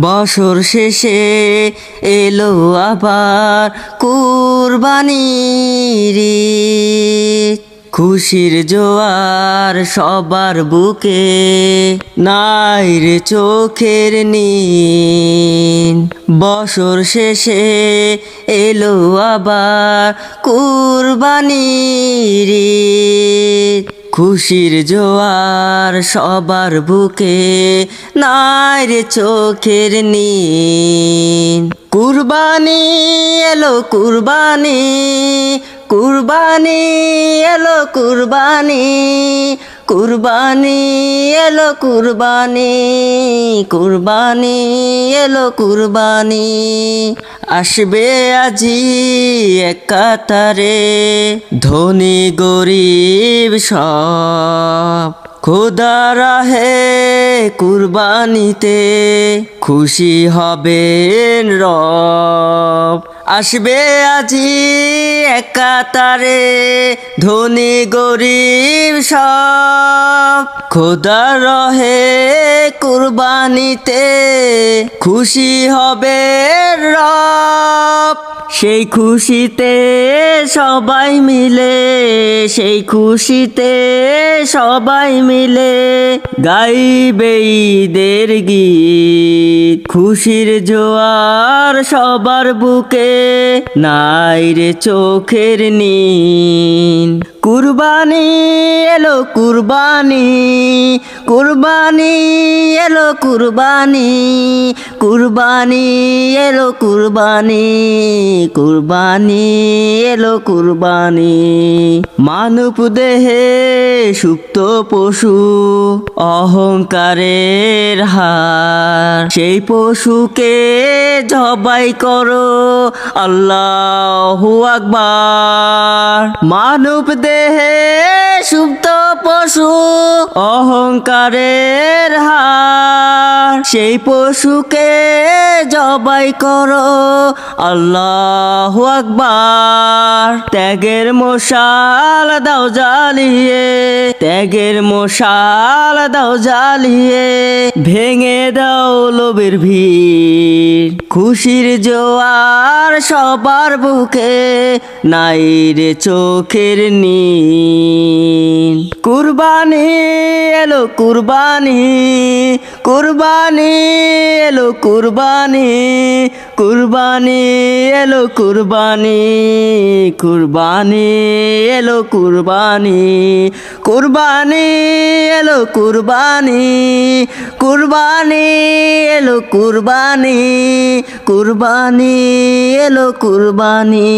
বছর শেষে এলো আবার কুরবানির ঈদ, খুশির জোয়ার সবার বুকে, নাই রে চোখের নীল। বছর শেষে এলো আবার কুরবানির ঈদ, খুশির জোয়ার সবার বুকে, নাই রে চোখের নীল। কুরবানি এলো কুরবানি, কুরবানি এলো কুরবানি, কুরবানি এলো কুরবানি, কুরবানি এলো কুরবানি। আসবে আজি এক কাতারে ধনী গরিব সব, খোদা রাহে কুরবানিতে খুশি হবেন রব। আসবে আজি এক কাতারে ধনী গরিব সব, খোদা রহে কুরবানিতে খুশি হবে রব। সেই খুশিতে সবাই মিলে, সেই খুশিতে সবাই মিলে গাইবে ঈদের গীত। খুশির জোয়ার সবার বুকে, নাই রে চোখের নীল। কুরবানি এলো কুরবানি, কুরবানি এলো কুরবানি, কুরবানি এলো কুরবানি, কুরবানি এলো কুরবানি। মানব দেহে সুপ্ত পশু অহংকারের হার, সেই পশুকে জবাই করো আল্লাহু আকবার। মানব দেহে সুপ্ত পশু অহংকারের হার, সেই পশুকে জবাই করো আল্লাহু আকবার। ত্যাগের মশাল দাও জ্বালিয়ে, ত্যাগের মশাল দাও জ্বালিয়ে, ভেঙে দাও লোভের ভিড়। খুশির জোয়ার সবার বুকে, নাই রে চোখের নীল। কুরবানি এলো কুরবানি, কুরবানি এলো কুরবানি, কুরবানি এলো কুরবানি, কুরবানি এলো কুরবানি, কুরবানি এলো কুরবানি, কুরবানি এলো কুরবানি, কুরবানি এলো কুরবানি।